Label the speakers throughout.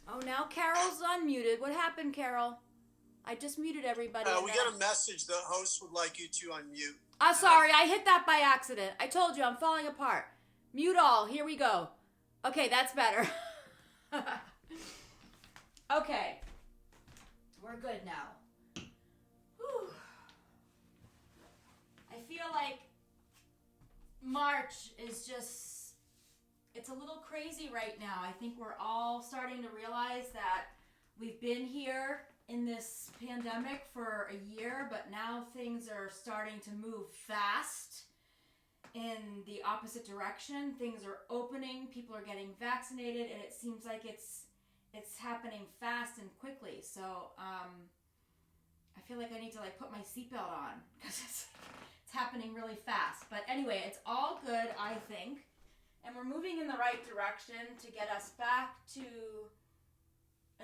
Speaker 1: Oh, now Carol's unmuted. What happened, Carol? I just muted everybody.
Speaker 2: We got a message. The host would like you to unmute.
Speaker 1: Sorry, I hit that by accident. I told you I'm falling apart. Mute all. Here we go. Okay, that's better. Okay. We're good now. Whew. I feel like March is just, it's a little crazy right now. I think we're all starting to realize that we've been here in this pandemic for a year, but now things are starting to move fast in the opposite direction. Things are opening, people are getting vaccinated, and it seems like it's happening fast and quickly. So I feel like I need to put my seatbelt on because it's happening really fast. But anyway, it's all good, I think, and we're moving in the right direction to get us back to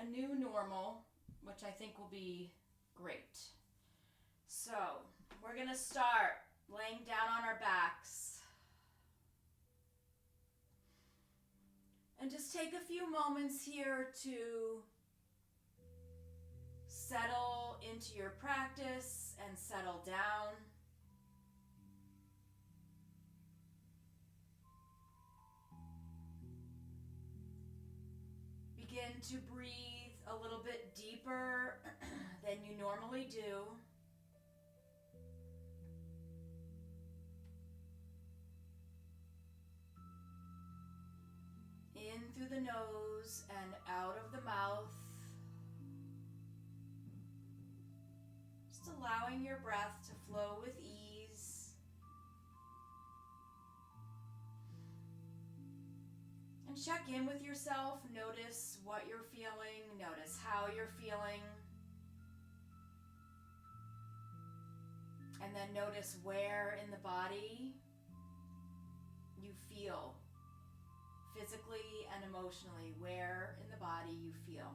Speaker 1: a new normal, which I think will be great. So we're gonna start laying down on our backs and just take a few moments here to settle into your practice and settle down. Begin to breathe a little bit deeper than you normally do. In through the nose and out of the mouth. Just allowing your breath to flow with ease. And check in with yourself. Notice what you're feeling. Notice how you're feeling. And then notice where in the body you feel. Physically and emotionally, where in the body you feel.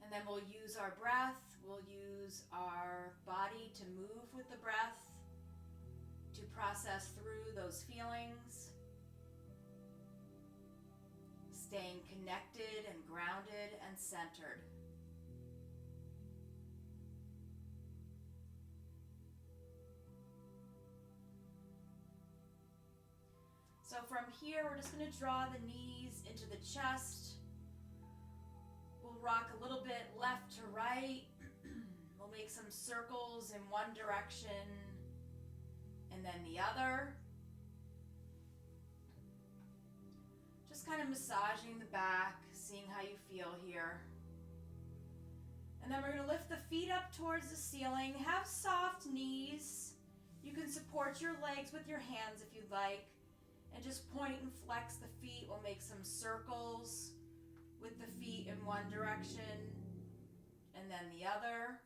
Speaker 1: And then we'll use our breath, we'll use our body to move with the breath, to process through those feelings, staying connected and grounded and centered. So from here, we're just going to draw the knees into the chest. We'll rock a little bit left to right. We'll make some circles in one direction and then the other. Just kind of massaging the back, seeing how you feel here. And then we're going to lift the feet up towards the ceiling. Have soft knees. You can support your legs with your hands if you'd like. And just point and flex the feet. We'll make some circles with the feet in one direction and then the other.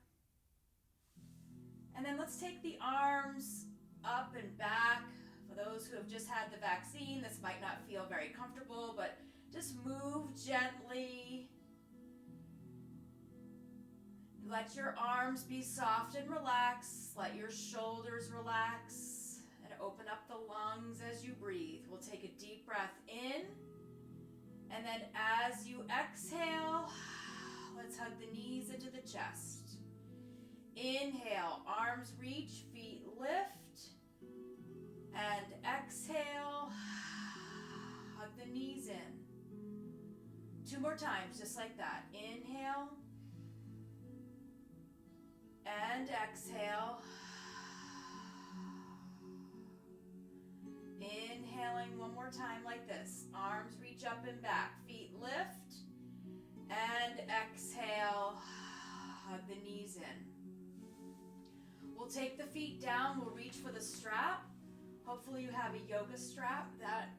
Speaker 1: And then let's take the arms up and back. For those who have just had the vaccine, this might not feel very comfortable, but just move gently. Let your arms be soft and relaxed. Let your shoulders relax. Open up the lungs as you breathe. We'll take a deep breath in. And then as you exhale, let's hug the knees into the chest. Inhale, arms reach, feet lift. And exhale, hug the knees in. 2 more times, just like that. Inhale. And exhale. Inhaling one more time like this. Arms reach up and back. Feet lift. And exhale. Hug the knees in. We'll take the feet down. We'll reach for the strap. Hopefully you have a yoga strap that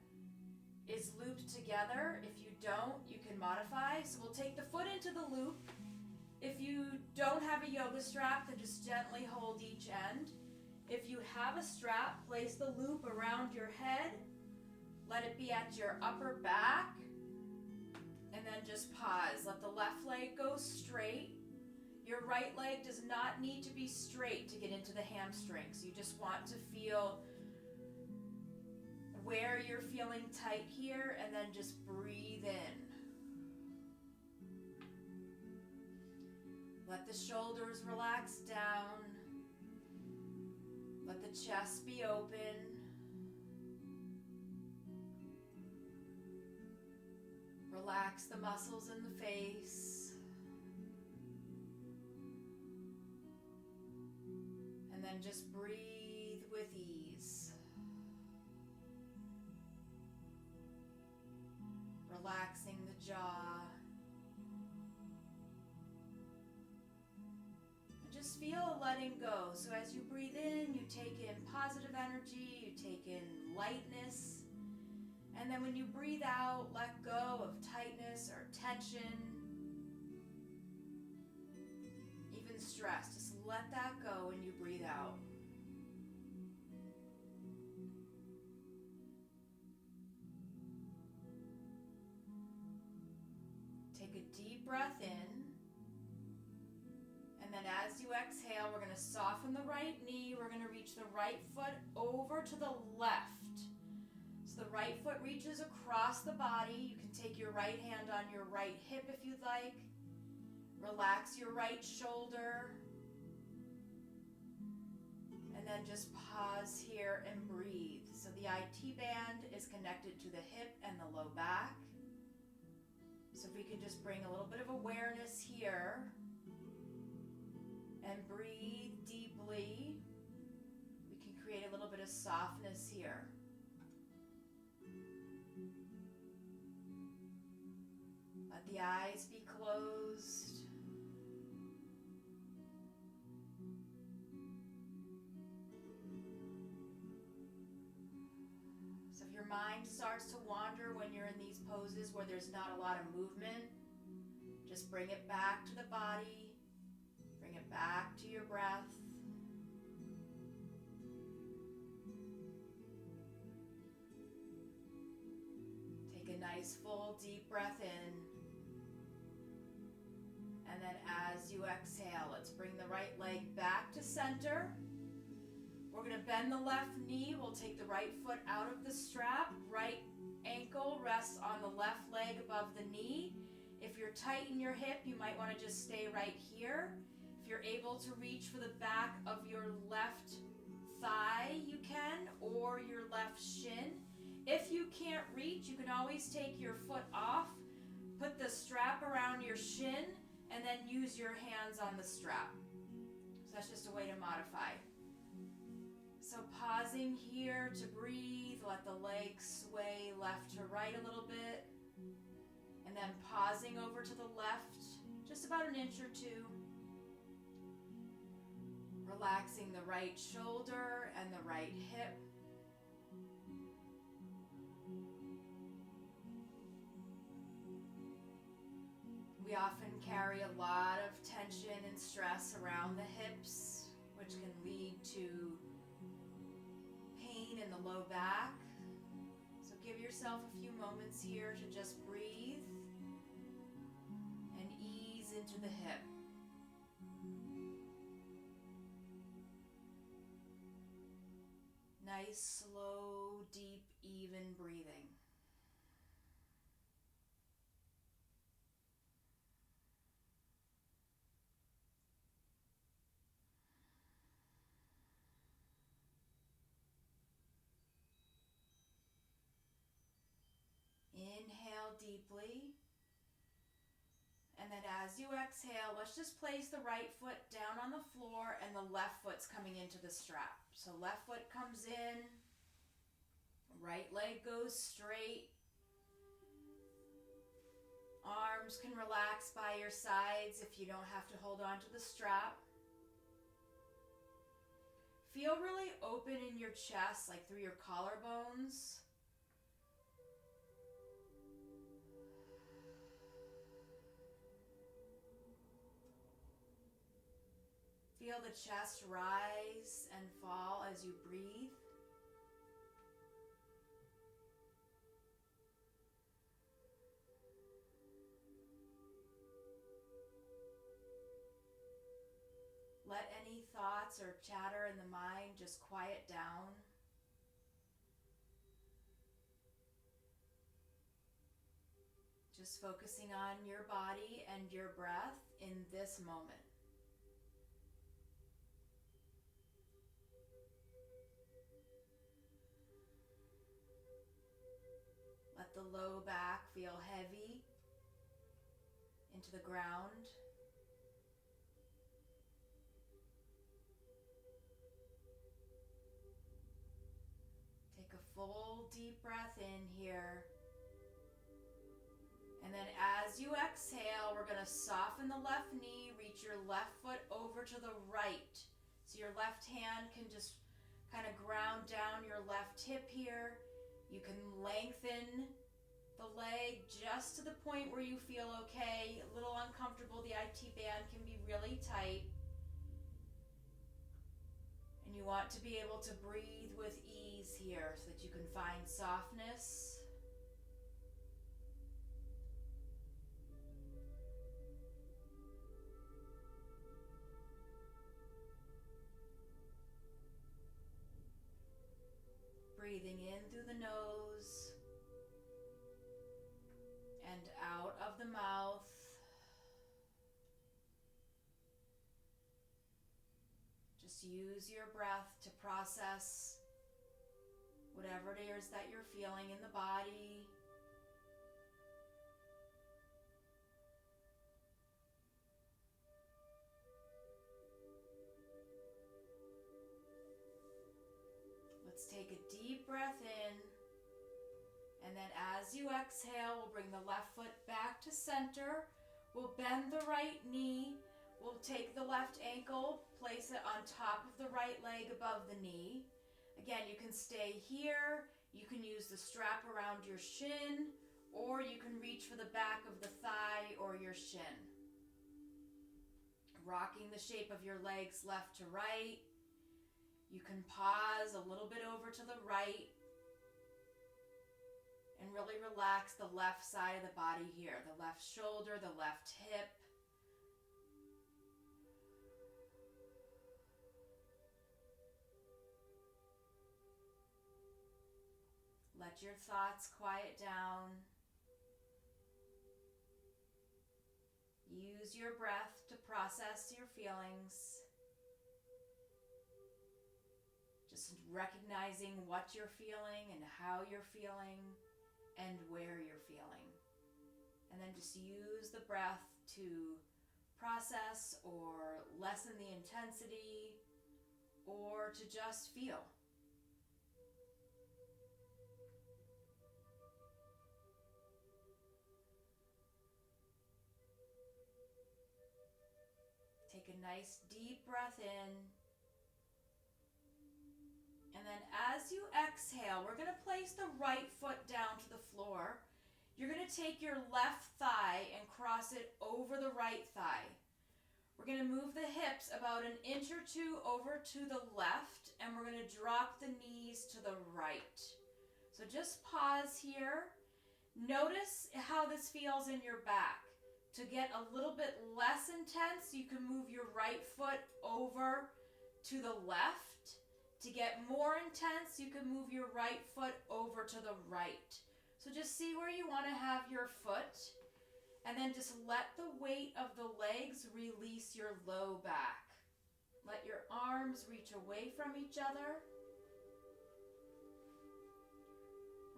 Speaker 1: is looped together. If you don't, you can modify. So we'll take the foot into the loop. If you don't have a yoga strap, then just gently hold each end. If you have a strap, place the loop around your head. Let it be at your upper back. And then just pause. Let the left leg go straight. Your right leg does not need to be straight to get into the hamstrings. You just want to feel where you're feeling tight here, and then just breathe in. Let the shoulders relax down. Let the chest be open. Relax the muscles in the face. And then just breathe with ease. Relaxing the jaw. And just feel letting go. So as you breathe in, you take in positive energy, you take in lightness. And then when you breathe out, let go of tightness or tension, even stress. Just let that go when you breathe out. Take a deep breath in. And then as you exhale, we're going to soften the right knee. We're going to reach the right foot over to the left. So the right foot reaches across the body. You can take your right hand on your right hip if you'd like. Relax your right shoulder. And then just pause here and breathe. So the IT band is connected to the hip and the low back. So if we could just bring a little bit of awareness here and breathe deeply, we can create a little bit of softness here. Let the eyes be closed. So if your mind starts to wander when you're in these poses where there's not a lot of movement, just bring it back to the body, bring it back to your breath. Take a nice full deep breath in. And then as you exhale, let's bring the right leg back to center. We're going to bend the left knee. We'll take the right foot out of the strap. Right ankle rests on the left leg above the knee. If you're tight in your hip, you might want to just stay right here. If you're able to reach for the back of your left thigh, you can, or your left shin. If you can't reach, you can always take your foot off, put the strap around your shin, and then use your hands on the strap. So that's just a way to modify. So pausing here to breathe, let the legs sway left to right a little bit. And then pausing over to the left, just about an inch or two. Relaxing the right shoulder and the right hip. We often carry a lot of tension and stress around the hips, which can lead to pain in the low back. So give yourself a few moments here to just breathe and ease into the hip. Nice, slow, deep, even breathing. Inhale deeply. And then as you exhale, let's just place the right foot down on the floor and the left foot's coming into the strap. So left foot comes in, right leg goes straight. Arms can relax by your sides if you don't have to hold on to the strap. Feel really open in your chest, like through your collarbones. Feel the chest rise and fall as you breathe. Let any thoughts or chatter in the mind just quiet down. just focusing on your body and your breath in this moment. Let the low back feel heavy into the ground. Take a full deep breath in here. And then as you exhale, we're going to soften the left knee, reach your left foot over to the right. So your left hand can just kind of ground down your left hip here. You can lengthen the leg just to the point where you feel okay, a little uncomfortable. The IT band can be really tight. And you want to be able to breathe with ease here so that you can find softness. Breathing in through the nose and out of the mouth. Just use your breath to process whatever it is that you're feeling in the body. Let's take a deep breath in, and then as you exhale, we'll bring the left foot back to center. We'll bend the right knee. We'll take the left ankle, place it on top of the right leg above the knee. Again, you can stay here. You can use the strap around your shin, or you can reach for the back of the thigh or your shin. Rocking the shape of your legs left to right. You can pause a little bit over to the right and really relax the left side of the body here, the left shoulder, the left hip. Let your thoughts quiet down. Use your breath to process your feelings. Just recognizing what you're feeling and how you're feeling and where you're feeling. And then just use the breath to process or lessen the intensity or to just feel. Take a nice deep breath in. And then as you exhale, we're going to place the right foot down to the floor. You're going to take your left thigh and cross it over the right thigh. We're going to move the hips about an inch or two over to the left, and we're going to drop the knees to the right. So just pause here. Notice how this feels in your back. To get a little bit less intense, you can move your right foot over to the left. To get more intense, you can move your right foot over to the right. So just see where you want to have your foot, and then just let the weight of the legs release your low back. Let your arms reach away from each other.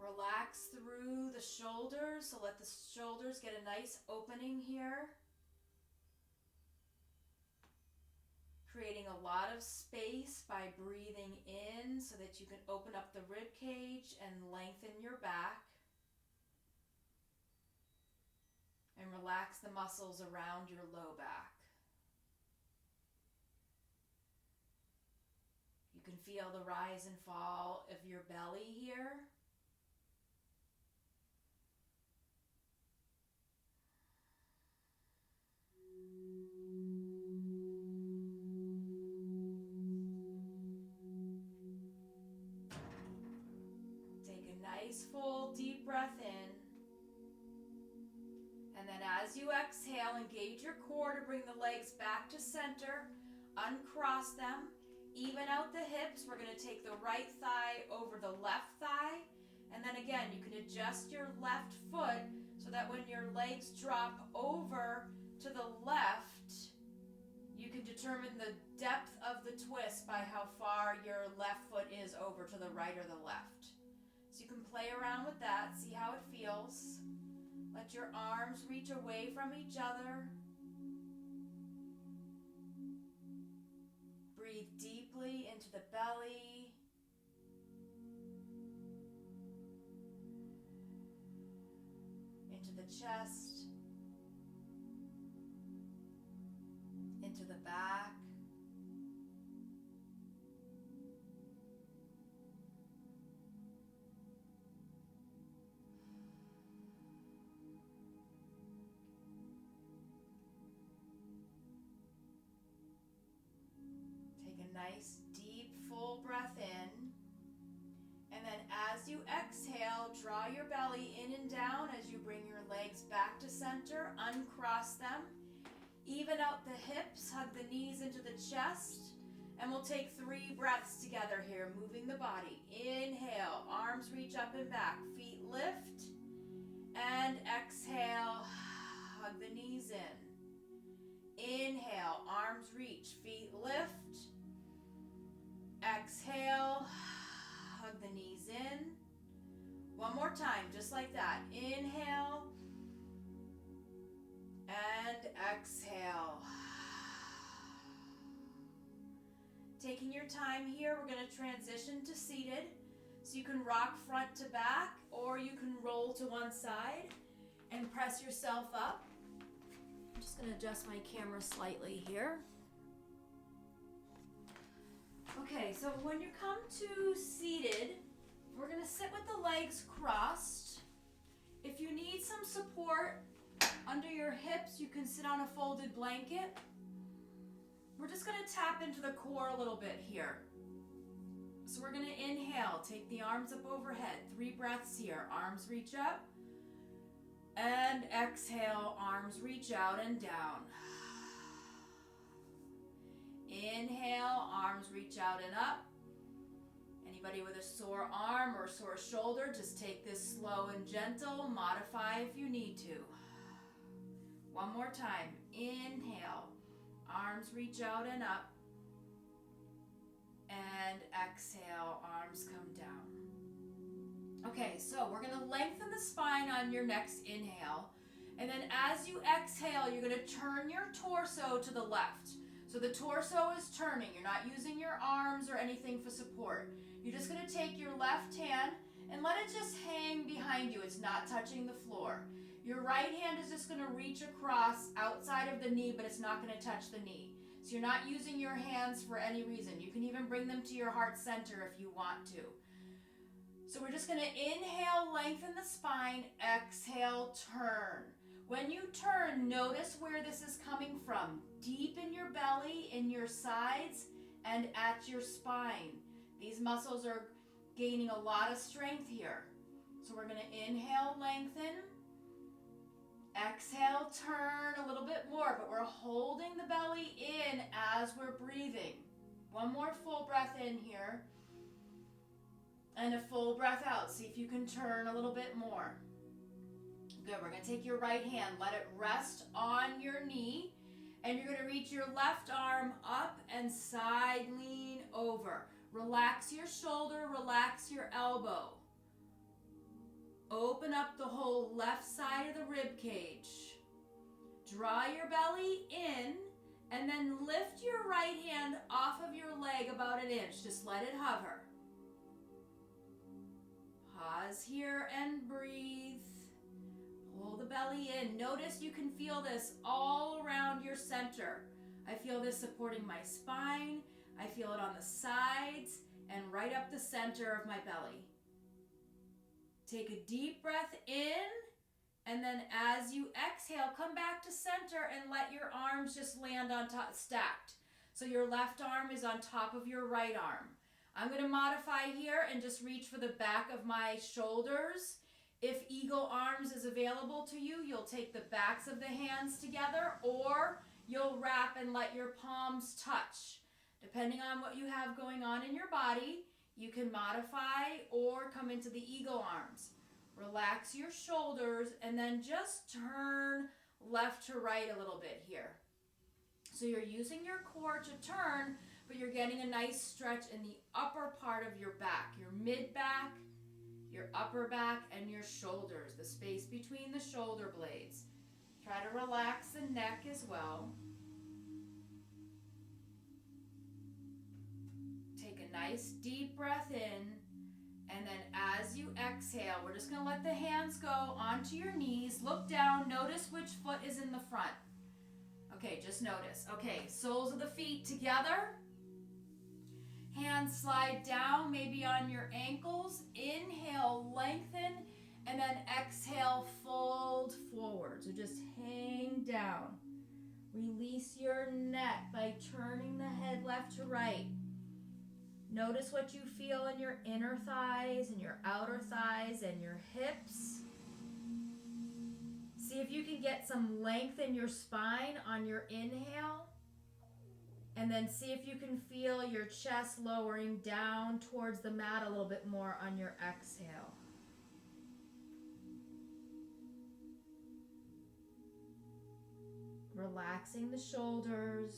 Speaker 1: Relax through the shoulders, so let the shoulders get a nice opening here. Creating a lot of space by breathing in so that you can open up the rib cage and lengthen your back. And relax the muscles around your low back. You can feel the rise and fall of your belly here. Full deep breath in, and then as you exhale, engage your core to bring the legs back to center. Uncross them, even out the hips. We're going to take the right thigh over the left thigh, And then again, you can adjust your left foot so that when your legs drop over to the left, you can determine the depth of the twist by how far your left foot is over to the right or the left. So you can play around with that, see how it feels. Let your arms reach away from each other. Breathe deeply into the belly. Into the chest. Into the back. Take a nice deep full breath in. And then as you exhale, draw your belly in and down as you bring your legs back to center. Uncross them. Even out the hips, hug the knees into the chest. And we'll take 3 breaths together here, moving the body. Inhale, arms reach up and back, feet lift. And exhale, hug the knees in. Inhale, arms reach, feet lift. Exhale, hug the knees in. One more time, just like that. Inhale. And exhale. Taking your time here, we're going to transition to seated. So you can rock front to back, or you can roll to one side and press yourself up. I'm just going to adjust my camera slightly here. Okay, so when you come to seated, we're going to sit with the legs crossed. If you need some support under your hips, you can sit on a folded blanket. We're just going to tap into the core a little bit here. So we're going to inhale, take the arms up overhead. 3 breaths here. Arms reach up. And exhale, arms reach out and down. Inhale, arms reach out and up. Anybody with a sore arm or sore shoulder, just take this slow and gentle. Modify if you need to. One more time. Inhale, arms reach out and up. And exhale, arms come down. Okay, so we're going to lengthen the spine on your next inhale. And then as you exhale, you're going to turn your torso to the left. So the torso is turning. You're not using your arms or anything for support. You're just going to take your left hand and let it just hang behind you. It's not touching the floor. Your right hand is just going to reach across outside of the knee, but it's not going to touch the knee. So you're not using your hands for any reason. You can even bring them to your heart center if you want to. So we're just going to inhale, lengthen the spine, exhale, turn. When you turn, notice where this is coming from. Deep in your belly, in your sides, and at your spine. These muscles are gaining a lot of strength here. So we're going to inhale, lengthen. Exhale, turn a little bit more, but we're holding the belly in as we're breathing. One more full breath in here. And a full breath out. See if you can turn a little bit more. Good, we're going to take your right hand, let it rest on your knee, and you're going to reach your left arm up and side lean over. Relax your shoulder, relax your elbow. Open up the whole left side of the rib cage. Draw your belly in, and then lift your right hand off of your leg about an inch. Just let it hover. Pause here and breathe. Pull the belly in. Notice you can feel this all around your center. I feel this supporting my spine. I feel it on the sides and right up the center of my belly. Take a deep breath in, and then as you exhale, come back to center and let your arms just land on top, stacked. So your left arm is on top of your right arm. I'm going to modify here and just reach for the back of my shoulders. If eagle arms is available to you, you'll take the backs of the hands together, or you'll wrap and let your palms touch. Depending on what you have going on in your body, You can modify or come into the eagle arms. Relax your shoulders and then just turn left to right a little bit here. So you're using your core to turn, but you're getting a nice stretch in the upper part of your back, your mid back, your upper back, and your shoulders, the space between the shoulder blades. Try to relax the neck as well. Take a nice deep breath in, and then as you exhale, we're just going to let the hands go onto your knees. Look down, notice which foot is in the front. Okay, just notice. Okay, soles of the feet together. Hands slide down, maybe on your ankles. Inhale, lengthen, and then exhale, fold forward. So just hang down. Release your neck by turning the head left to right. Notice what you feel in your inner thighs and your outer thighs and your hips. See if you can get some length in your spine on your inhale. And then see if you can feel your chest lowering down towards the mat a little bit more on your exhale. Relaxing the shoulders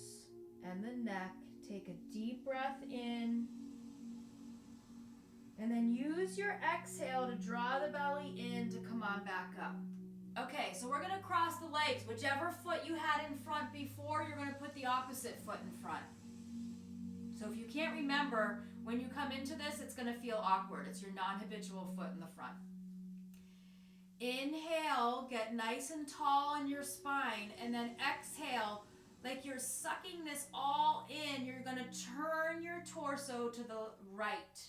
Speaker 1: and the neck. Take a deep breath in. And then use your exhale to draw the belly in to come on back up. Okay, so we're going to cross the legs. Whichever foot you had in front before, you're going to put the opposite foot in front. So if you can't remember, when you come into this, it's going to feel awkward. It's your non-habitual foot in the front. Inhale, get nice and tall in your spine, and then exhale, like you're sucking this all in. You're going to turn your torso to the right.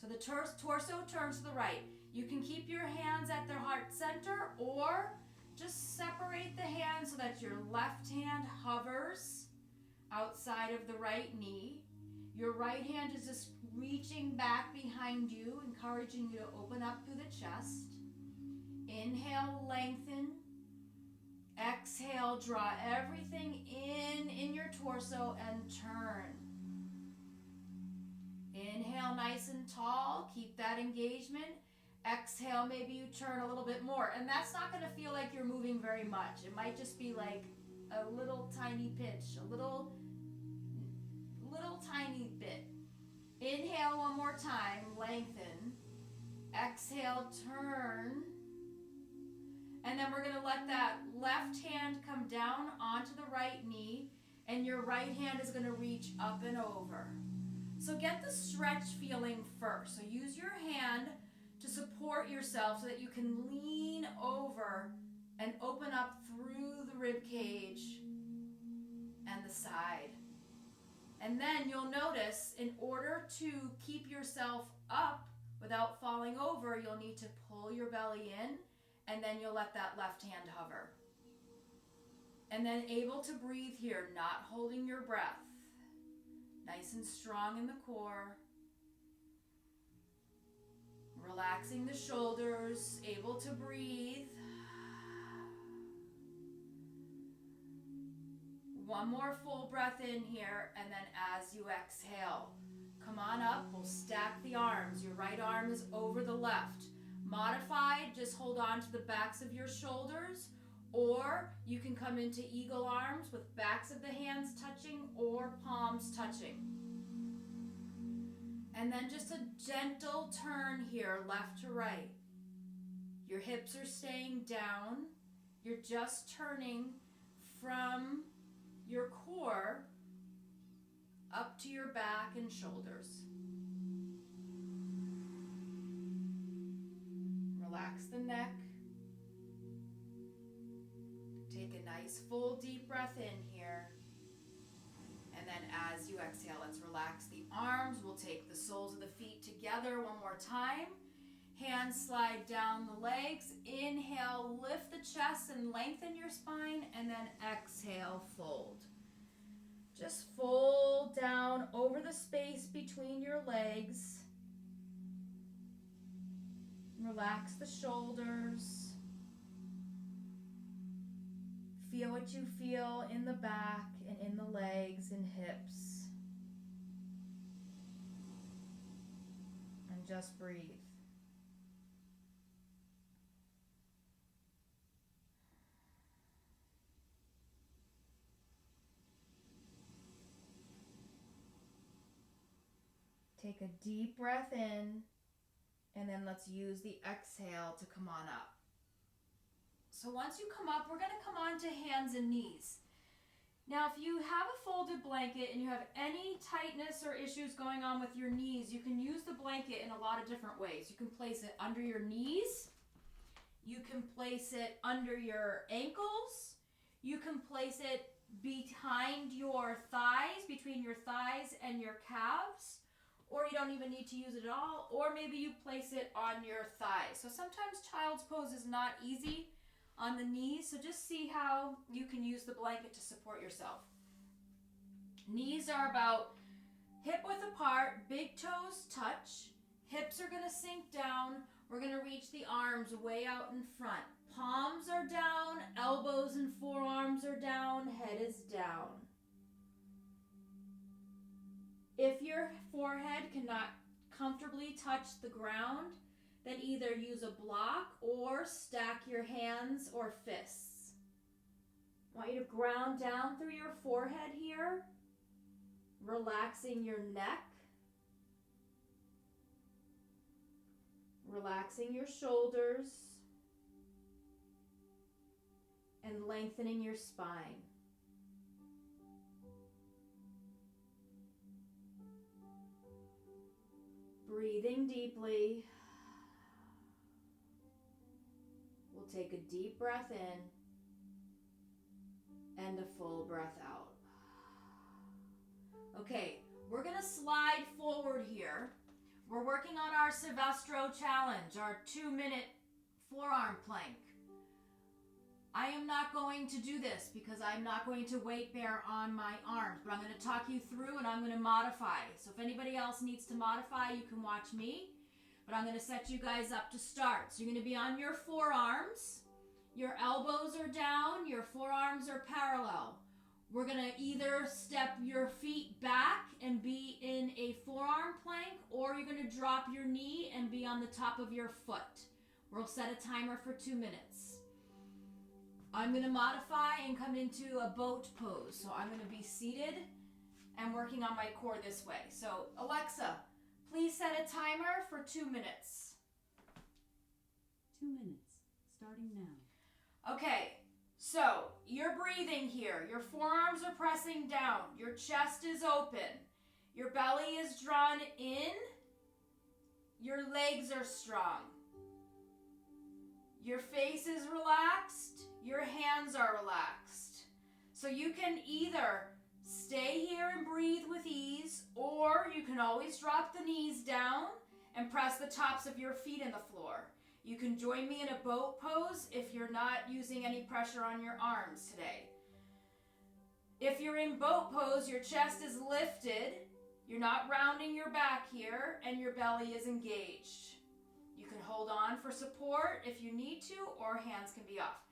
Speaker 1: So the torso turns to the right. You can keep your hands at their heart center or just separate the hands so that your left hand hovers outside of the right knee. Your right hand is just reaching back behind you, encouraging you to open up through the chest. Inhale, lengthen. Exhale, draw everything in your torso and turn. Inhale, nice and tall. Keep that engagement. Exhale, maybe you turn a little bit more. And that's not going to feel like you're moving very much. It might just be like a little tiny pitch, a little tiny bit. Inhale one more time, lengthen. Exhale, turn. And then we're going to let that left hand come down onto the right knee, and your right hand is going to reach up and over. So get the stretch feeling first. So use your hand to support yourself so that you can lean over and open up through the rib cage and the side. And then you'll notice, in order to keep yourself up without falling over, you'll need to pull your belly in, and then you'll let that left hand hover. And then able to breathe here, not holding your breath. Nice and strong in the core. Relaxing the shoulders, able to breathe. One more full breath in here, and then as you exhale, come on up. We'll stack the arms. Your right arm is over the left. Modified, just hold on to the backs of your shoulders, or you can come into eagle arms with backs of the hands touching or palms touching. And then just a gentle turn here, left to right. Your hips are staying down. You're just turning from your core up to your back and shoulders. Relax the neck. Take a nice full deep breath in here. And then as you exhale, let's relax the arms. We'll take the soles of the feet together one more time. Hands slide down the legs. Inhale, lift the chest and lengthen your spine. And then exhale, fold. Just fold down over the space between your legs. Relax the shoulders. Feel what you feel in the back and in the legs and hips. just breathe. Take a deep breath in, and then let's use the exhale to come on up. So once you come up, we're going to come on to hands and knees. Now, if you have a folded blanket and you have any tightness or issues going on with your knees, you can use the blanket in a lot of different ways. You can place it under your knees. You can place it under your ankles. You can place it behind your thighs, between your thighs and your calves. Or you don't even need to use it at all. Or maybe you place it on your thighs. So sometimes child's pose is not easy on the knees, so just see how you can use the blanket to support yourself. Knees are about hip width apart, big toes touch, hips are going to sink down, we're going to reach the arms way out in front. Palms are down, elbows and forearms are down, head is down. If your forehead cannot comfortably touch the ground, then either use a block or stack your hands or fists. I want you to ground down through your forehead here, relaxing your neck, relaxing your shoulders, and lengthening your spine. Breathing deeply. We'll take a deep breath in and a full breath out. Okay, we're going to slide forward here. We're working on our Silvestro challenge, our 2-minute forearm plank. I am not going to do this because I'm not going to weight bear on my arms, but I'm going to talk you through and I'm going to modify. So if anybody else needs to modify, you can watch me. But I'm going to set you guys up to start. So you're going to be on your forearms. Your elbows are down. Your forearms are parallel. We're going to either step your feet back and be in a forearm plank, or you're going to drop your knee and be on the top of your foot. We'll set a timer for 2 minutes. I'm going to modify and come into a boat pose. So I'm going to be seated and working on my core this way. So Alexa, please set a timer for 2 minutes.
Speaker 3: 2 minutes, starting now.
Speaker 1: Okay, so you're breathing here. Your forearms are pressing down. Your chest is open. Your belly is drawn in. Your legs are strong. Your face is relaxed. Your hands are relaxed. So you can either stay here and breathe with ease, or you can always drop the knees down and press the tops of your feet in the floor. You can join me in a boat pose if you're not using any pressure on your arms today. If you're in boat pose, your chest is lifted, you're not rounding your back here, and your belly is engaged. You can hold on for support if you need to, or hands can be off.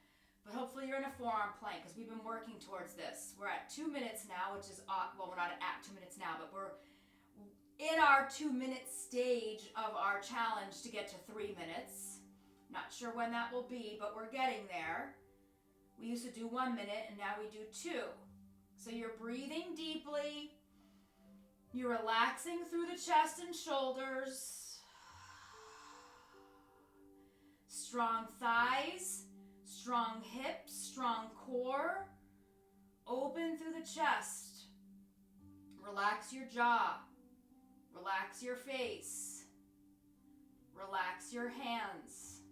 Speaker 1: But hopefully you're in a forearm plank because we've been working towards this. We're at 2 minutes now, which is, well, we're not at 2 minutes now, but we're in our 2-minute stage of our challenge to get to 3 minutes. Not sure when that will be, but we're getting there. We used to do 1 minute and now we do 2. So you're breathing deeply. You're relaxing through the chest and shoulders. Strong thighs, strong hips, strong core. Open through the chest. Relax your jaw. Relax your face. Relax your hands.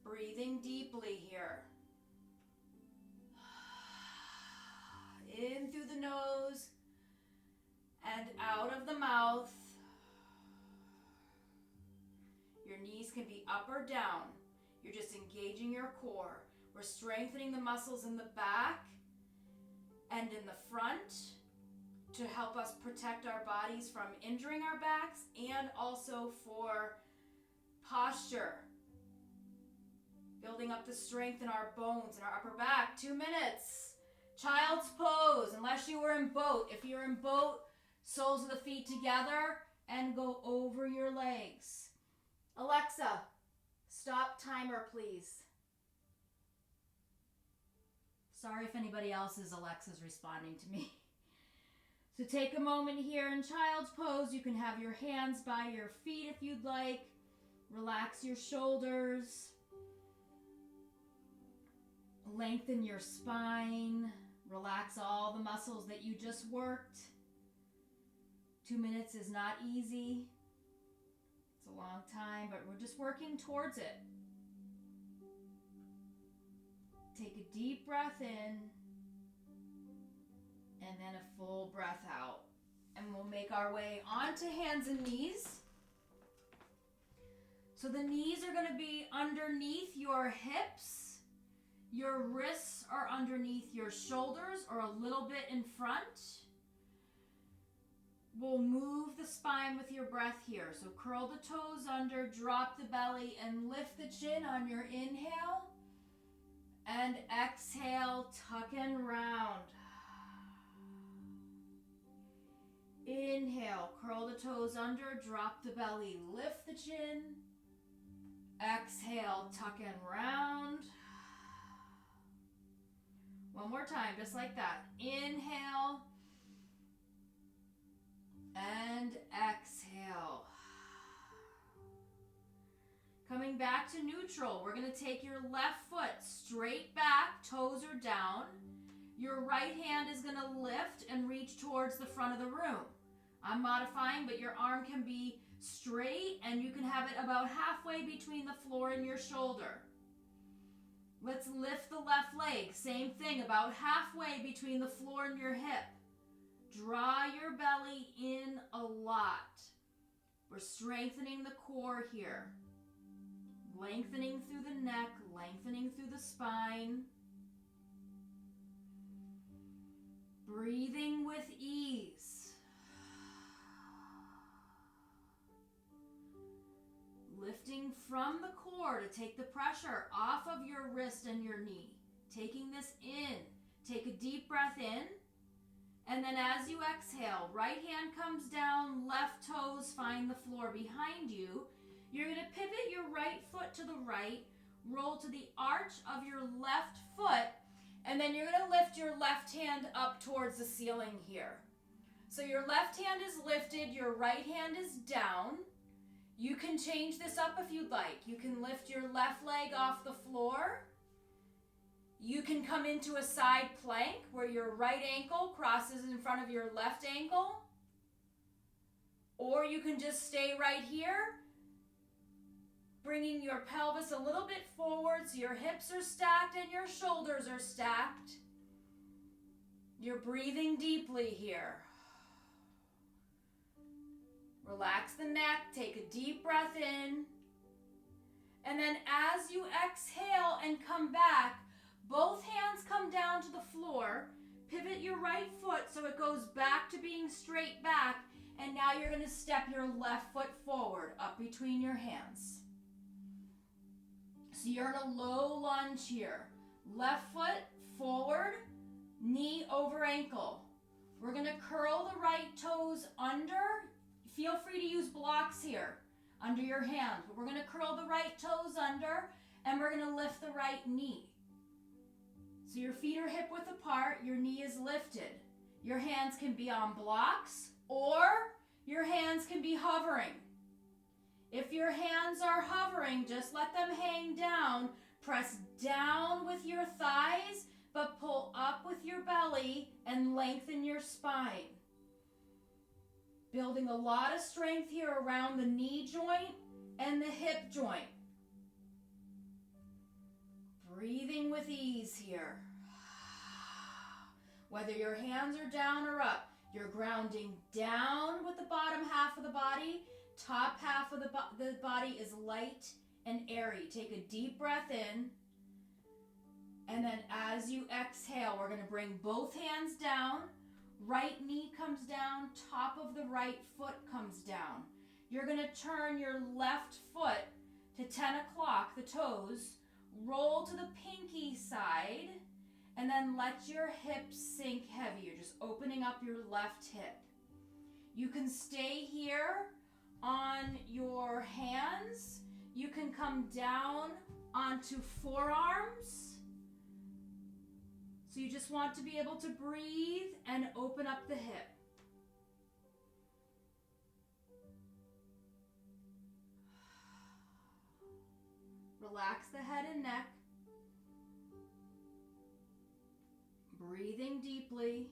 Speaker 1: Breathing deeply here. In through the nose and out of the mouth. Your knees can be up or down. You're just engaging your core. We're strengthening the muscles in the back and in the front to help us protect our bodies from injuring our backs, and also for posture. Building up the strength in our bones and our upper back. 2 minutes. Child's pose, unless you were in boat. If you're in boat, soles of the feet together, and go over your legs. Alexa, stop timer, please. Sorry if anybody else's Alexa's responding to me. So take a moment here in child's pose. You can have your hands by your feet if you'd like. Relax your shoulders. Lengthen your spine. Relax all the muscles that you just worked. 2 minutes is not easy. It's a long time, but we're just working towards it. Take a deep breath in. And then a full breath out. And we'll make our way onto hands and knees. So the knees are going to be underneath your hips. Your wrists are underneath your shoulders or a little bit in front. We'll move the spine with your breath here. So curl the toes under, drop the belly, and lift the chin on your inhale. And exhale, tuck and round. Inhale, curl the toes under, drop the belly, lift the chin. Exhale, tuck and round. One more time, just like that. Inhale. And exhale. Coming back to neutral, we're going to take your left foot straight back, toes are down. Your right hand is going to lift and reach towards the front of the room. I'm modifying, but your arm can be straight and you can have it about halfway between the floor and your shoulder. Let's lift the left leg. Same thing, about halfway between the floor and your hip. Draw your belly in a lot. We're strengthening the core here. Lengthening through the neck, lengthening through the spine. Breathing with ease. Lifting from the core to take the pressure off of your wrist and your knee. Taking this in. Take a deep breath in. And then as you exhale, right hand comes down, left toes find the floor behind you. You're going to pivot your right foot to the right, roll to the arch of your left foot, and then you're going to lift your left hand up towards the ceiling here. So your left hand is lifted, your right hand is down. You can change this up if you'd like. You can lift your left leg off the floor. You can come into a side plank where your right ankle crosses in front of your left ankle. Or you can just stay right here, bringing your pelvis a little bit forward so your hips are stacked and your shoulders are stacked. You're breathing deeply here. Relax the neck, take a deep breath in. And then as you exhale and come back, both hands come down to the floor. Pivot your right foot so it goes back to being straight back. And now you're going to step your left foot forward, up between your hands. So you're in a low lunge here. Left foot forward, knee over ankle. We're going to curl the right toes under. Feel free to use blocks here under your hand. But we're going to curl the right toes under and we're going to lift the right knee. So your feet are hip width apart, your knee is lifted. Your hands can be on blocks or your hands can be hovering. If your hands are hovering, just let them hang down. Press down with your thighs, but pull up with your belly and lengthen your spine. Building a lot of strength here around the knee joint and the hip joint. Breathing with ease here. Whether your hands are down or up, you're grounding down with the bottom half of the body. Top half of the body is light and airy. Take a deep breath in. And then as you exhale, we're going to bring both hands down. Right knee comes down, top of the right foot comes down. You're going to turn your left foot to 10 o'clock, the toes, roll to the pinky side, and then let your hips sink heavy. You're just opening up your left hip. You can stay here on your hands. You can come down onto forearms. So you just want to be able to breathe and open up the hip. Relax the head and neck. Breathing deeply.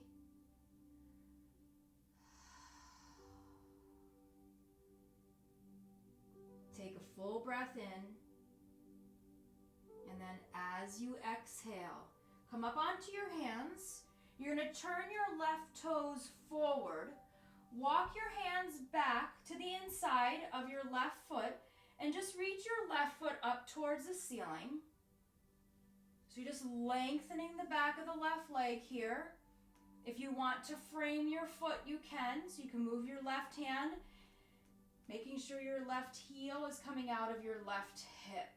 Speaker 1: Take a full breath in. And then as you exhale, come up onto your hands. You're going to turn your left toes forward. Walk your hands back to the inside of your left foot and just reach your left foot up towards the ceiling. So you're just lengthening the back of the left leg here. If you want to frame your foot, you can. So you can move your left hand, making sure your left heel is coming out of your left hip.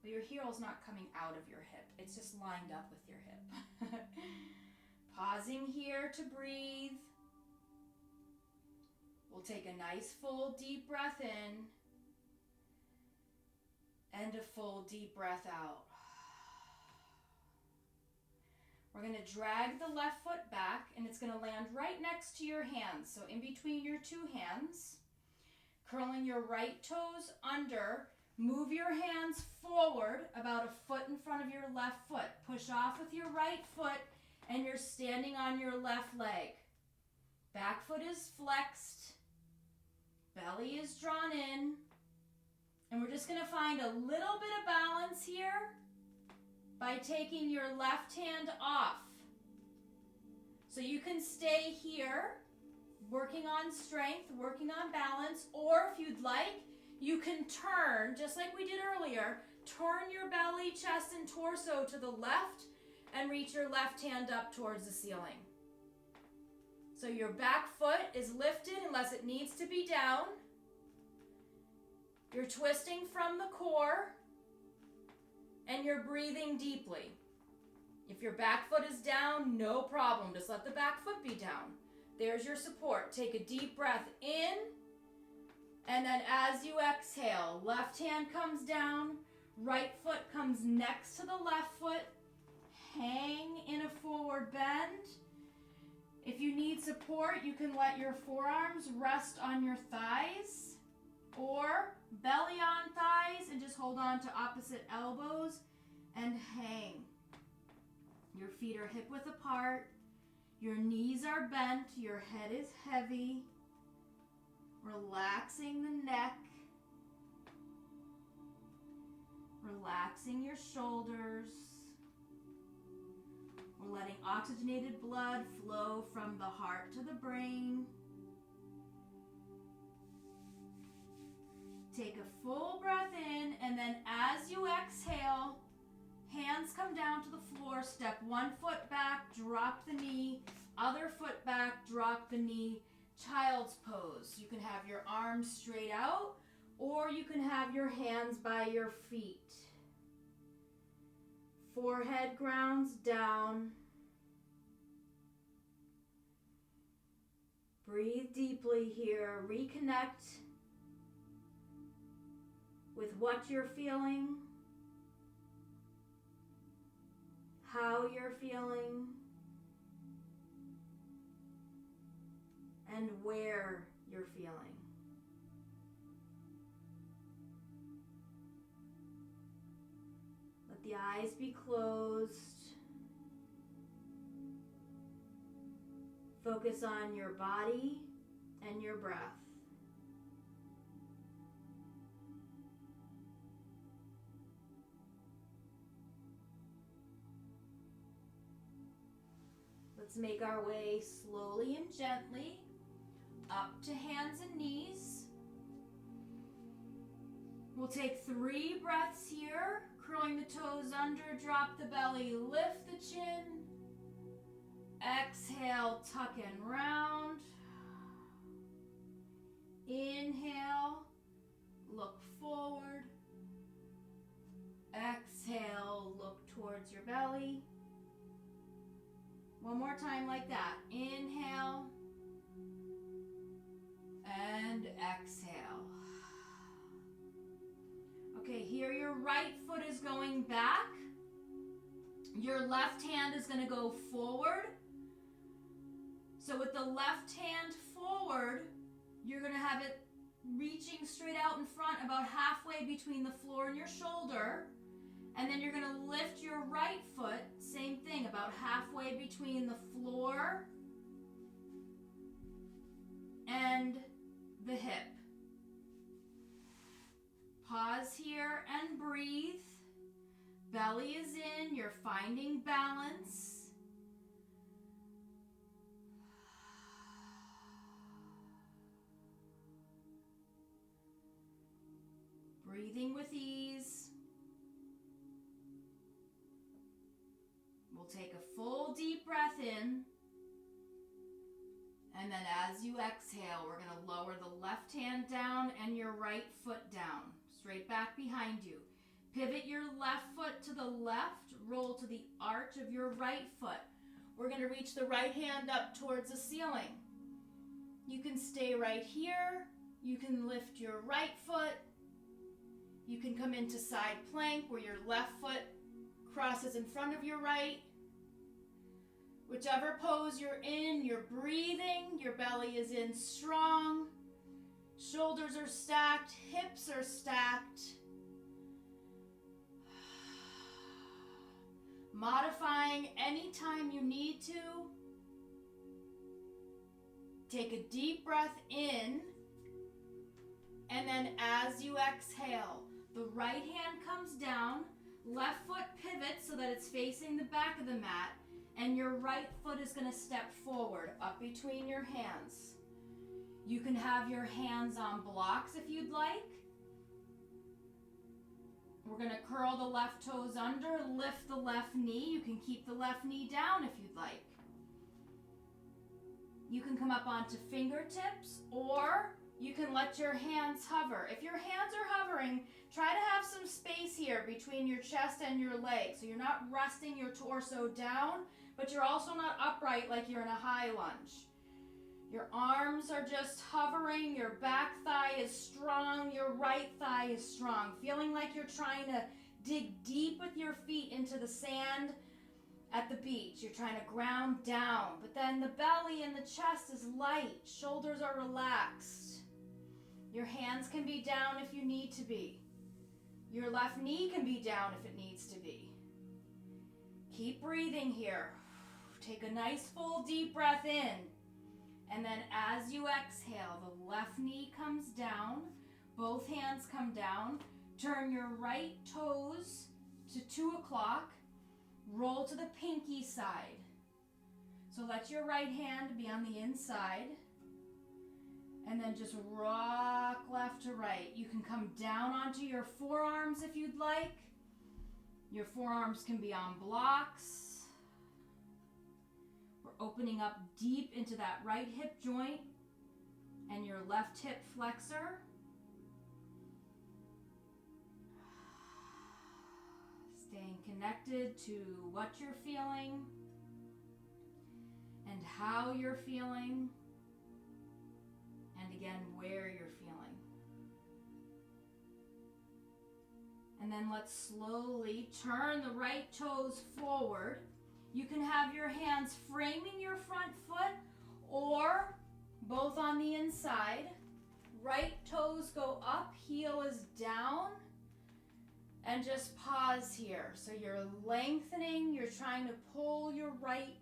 Speaker 1: But your heel is not coming out of your hip. It's just lined up with your hip. Pausing here to breathe. We'll take a nice full deep breath in and a full deep breath out. We're going to drag the left foot back and it's going to land right next to your hands. So in between your two hands, curling your right toes under, move your hands forward about a foot in front of your left foot. Push off with your right foot and you're standing on your left leg. Back foot is flexed. Belly is drawn in. And we're just going to find a little bit of balance here by taking your left hand off. So you can stay here, working on strength, working on balance, or if you'd like, you can turn, just like we did earlier, turn your belly, chest, and torso to the left and reach your left hand up towards the ceiling. So your back foot is lifted unless it needs to be down. You're twisting from the core and you're breathing deeply. If your back foot is down, no problem. Just let the back foot be down. There's your support. Take a deep breath in. And then as you exhale, left hand comes down, right foot comes next to the left foot. Hang in a forward bend. If you need support, you can let your forearms rest on your thighs or belly on thighs and just hold on to opposite elbows and hang. Your feet are hip width apart. Your knees are bent. Your head is heavy. Relaxing the neck. Relaxing your shoulders. We're letting oxygenated blood flow from the heart to the brain. Take a full breath in, and then as you exhale, hands come down to the floor. Step one foot back, drop the knee. Other foot back, drop the knee. Child's pose. You can have your arms straight out, or you can have your hands by your feet. Forehead grounds down. Breathe deeply here. Reconnect with what you're feeling, how you're feeling, and where you're feeling. Let the eyes be closed. Focus on your body and your breath. Let's make our way slowly and gently up to hands and knees. We'll take 3 breaths here, curling the toes under, drop the belly, lift the chin. Exhale, tuck and round. Inhale, look forward. Exhale, look towards your belly. One more time like that. Inhale. exhale. Okay, here your right foot is going back. Your left hand is going to go forward. So with the left hand forward, you're going to have it reaching straight out in front, about halfway between the floor and your shoulder. And then you're going to lift your right foot, same thing, about halfway between the floor and the hip. Pause here and breathe. Belly is in, you're finding balance. Breathing with ease. We'll take a full deep breath in. And then as you exhale, we're going to lower the left hand down and your right foot down, straight back behind you. Pivot your left foot to the left, roll to the arch of your right foot. We're going to reach the right hand up towards the ceiling. You can stay right here. You can lift your right foot. You can come into side plank where your left foot crosses in front of your right. Whichever pose you're in, you're breathing, your belly is in strong, shoulders are stacked, hips are stacked. Modifying anytime you need to. Take a deep breath in, and then as you exhale, the right hand comes down, left foot pivots so that it's facing the back of the mat, and your right foot is going to step forward up between your hands. You can have your hands on blocks if you'd like. We're going to curl the left toes under, lift the left knee. You can keep the left knee down if you'd like. You can come up onto fingertips, or you can let your hands hover. If your hands are hovering, try to have some space here between your chest and your legs. So you're not resting your torso down, but you're also not upright like you're in a high lunge. Your arms are just hovering, your back thigh is strong, your right thigh is strong. Feeling like you're trying to dig deep with your feet into the sand at the beach. You're trying to ground down, but then the belly and the chest is light, shoulders are relaxed. Your hands can be down if you need to be. Your left knee can be down if it needs to be. Keep breathing here. Take a nice full deep breath in. And then as you exhale, the left knee comes down. Both hands come down. Turn your right toes to 2 o'clock. Roll to the pinky side. So let your right hand be on the inside. And then just rock left to right. You can come down onto your forearms if you'd like. Your forearms can be on blocks. We're opening up deep into that right hip joint and your left hip flexor. Staying connected to what you're feeling and how you're feeling, and again, where you're feeling. And then let's slowly turn the right toes forward. You can have your hands framing your front foot or both on the inside. Right toes go up, heel is down. And just pause here. So you're lengthening, you're trying to pull your right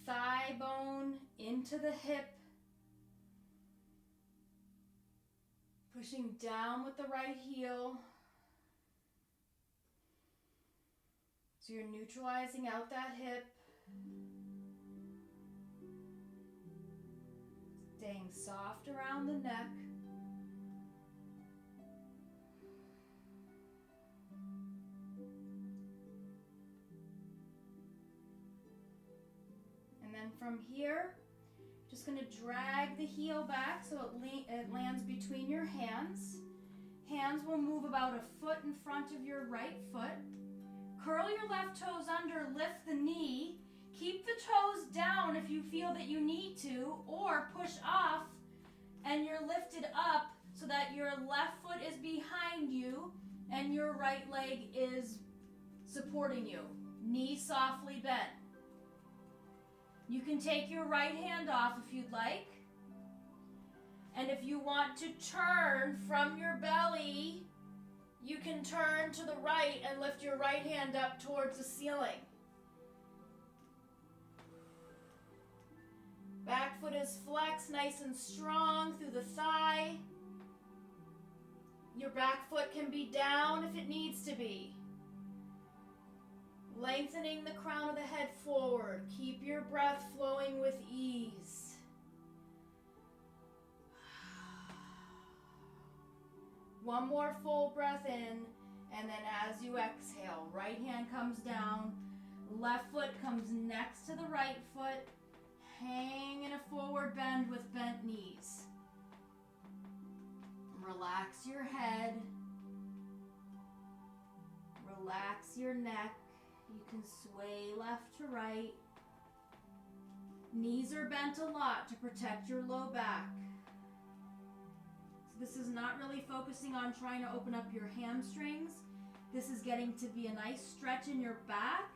Speaker 1: thigh bone into the hip. Pushing down with the right heel. So you're neutralizing out that hip. Staying soft around the neck. And then from here, just going to drag the heel back so it lands between your hands. Hands will move about a foot in front of your right foot. Curl your left toes under, lift the knee. Keep the toes down if you feel that you need to, or push off and you're lifted up so that your left foot is behind you and your right leg is supporting you. Knee softly bent. You can take your right hand off if you'd like. And if you want to turn from your belly, you can turn to the right and lift your right hand up towards the ceiling. Back foot is flexed, nice and strong through the thigh. Your back foot can be down if it needs to be. Lengthening the crown of the head forward. Keep your breath flowing with ease. One more full breath in, and then as you exhale, right hand comes down, left foot comes next to the right foot, hang in a forward bend with bent knees. Relax your head. Relax your neck. You can sway left to right. Knees are bent a lot to protect your low back. So this is not really focusing on trying to open up your hamstrings. This is getting to be a nice stretch in your back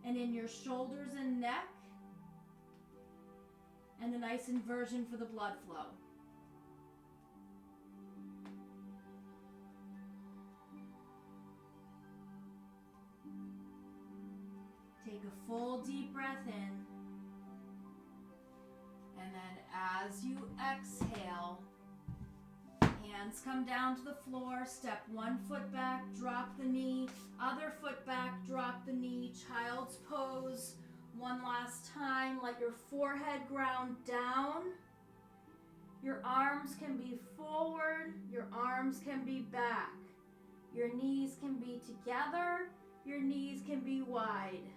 Speaker 1: and in your shoulders and neck, and a nice inversion for the blood flow. Take a full deep breath in, and then as you exhale, hands come down to the floor, step one foot back, drop the knee, other foot back, drop the knee, child's pose. One last time, let your forehead ground down. Your arms can be forward, your arms can be back. Your knees can be together, your knees can be wide.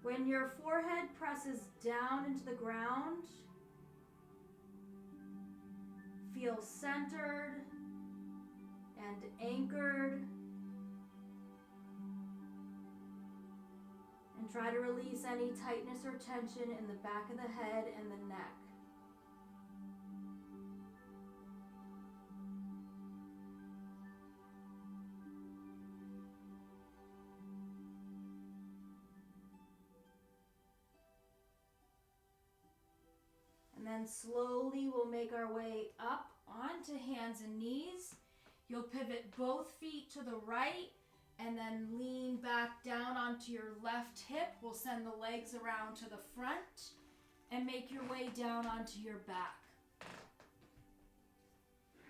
Speaker 1: When your forehead presses down into the ground, feel centered and anchored, and try to release any tightness or tension in the back of the head and the neck. And then slowly we'll make our way up onto hands and knees. You'll pivot both feet to the right and then lean back down onto your left hip. We'll send the legs around to the front and make your way down onto your back.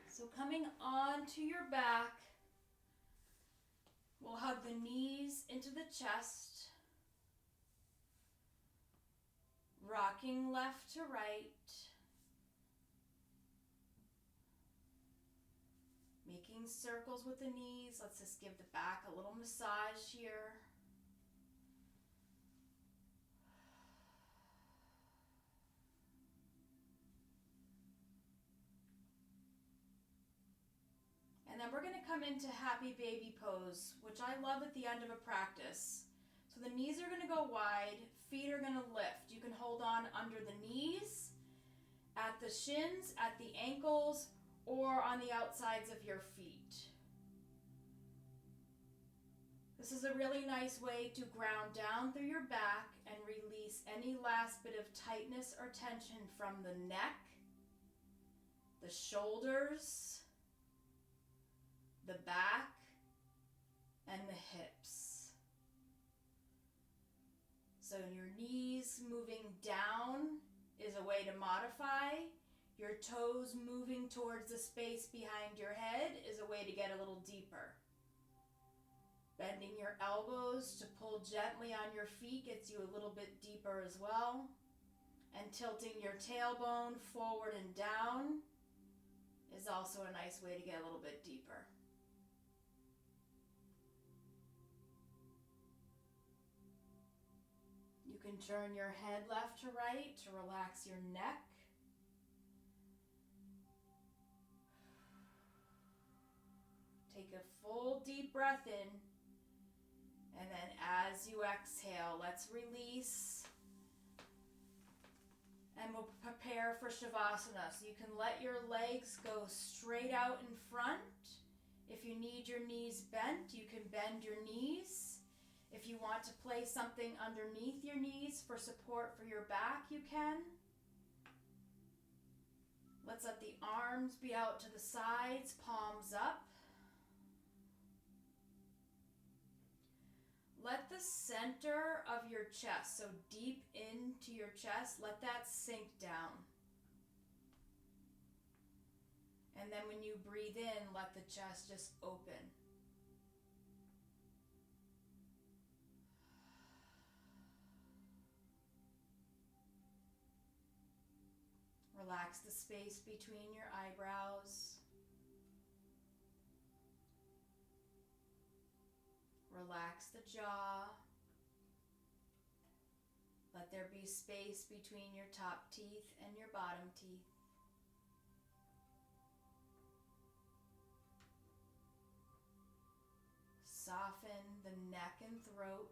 Speaker 1: So coming onto your back, we'll hug the knees into the chest, rocking left to right, making circles with the knees. Let's just give the back a little massage here. And then we're going to come into happy baby pose, which I love at the end of a practice. So the knees are going to go wide, feet are going to lift. You can hold on under the knees, at the shins, at the ankles, or on the outsides of your feet. This is a really nice way to ground down through your back and release any last bit of tightness or tension from the neck, the shoulders, the back, and the hips. So your knees moving down is a way to modify. Your toes moving towards the space behind your head is a way to get a little deeper. Bending your elbows to pull gently on your feet gets you a little bit deeper as well. And tilting your tailbone forward and down is also a nice way to get a little bit deeper. You can turn your head left to right to relax your neck. Take a full deep breath in, And then as you exhale, let's release. And we'll prepare for Shavasana. So you can let your legs go straight out in front. If you need your knees bent, you can bend your knees. If you want to place something underneath your knees for support for your back, you can. Let's let the arms be out to the sides, palms up. Let the center of your chest, so deep into your chest, let that sink down. And then when you breathe in, let the chest just open. Relax the space between your eyebrows. Relax the jaw. Let there be space between your top teeth and your bottom teeth. Soften the neck and throat.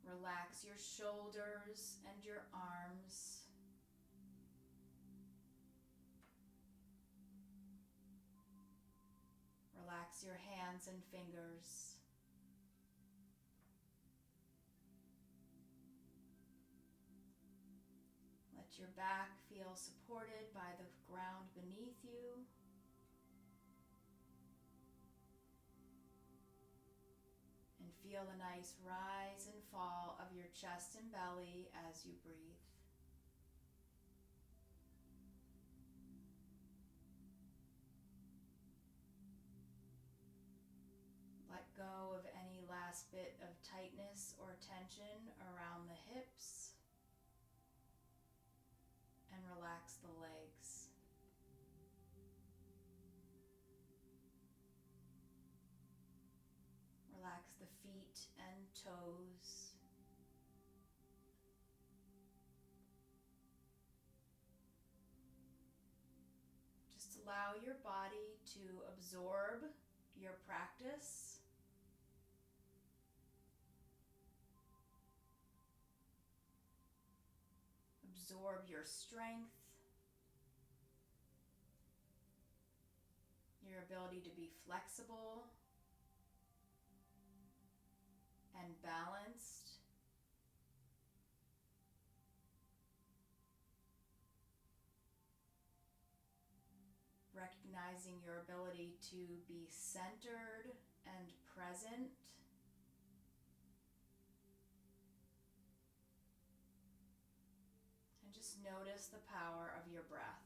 Speaker 1: Relax your shoulders and your arms. Relax your hands and fingers. Let your back feel supported by the ground beneath you. And feel the nice rise and fall of your chest and belly as you breathe. Let go of any last bit of tightness or tension around the hips and relax the legs. Relax the feet and toes. Just allow your body to absorb your practice. Absorb your strength, your ability to be flexible and balanced. Recognizing your ability to be centered and present. And just notice the power of your breath.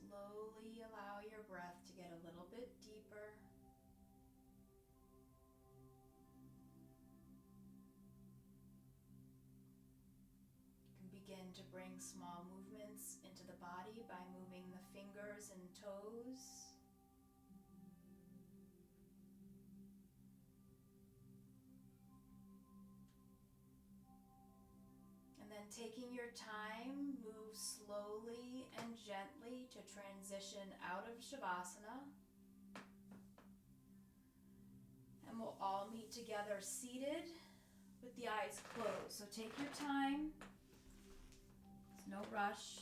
Speaker 1: Slowly allow your breath to get a little bit deeper. You can begin to bring small movements into the body by moving the fingers and toes. And then taking your time, move slowly and gently to transition out of Shavasana. And we'll all meet together seated with the eyes closed. So take your time. There's no rush.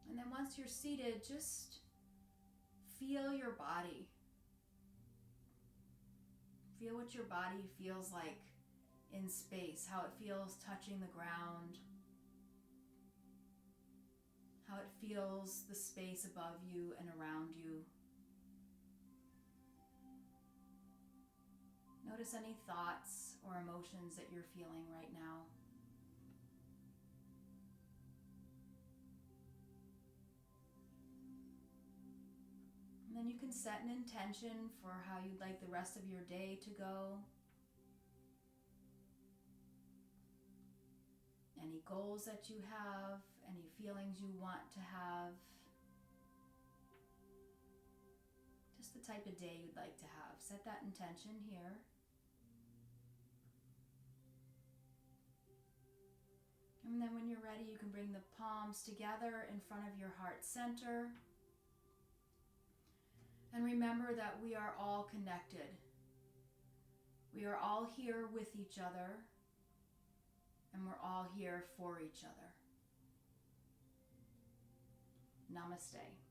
Speaker 1: And then once you're seated, just feel your body. Feel what your body feels like in space, how it feels touching the ground. how it feels the space above you and around you. Notice any thoughts or emotions that you're feeling right now. And then you can set an intention for how you'd like the rest of your day to go. Any goals that you have, any feelings you want to have. Just the type of day you'd like to have. Set that intention here. And then when you're ready, you can bring the palms together in front of your heart center. And remember that we are all connected. We are all here with each other. And we're all here for each other. Namaste.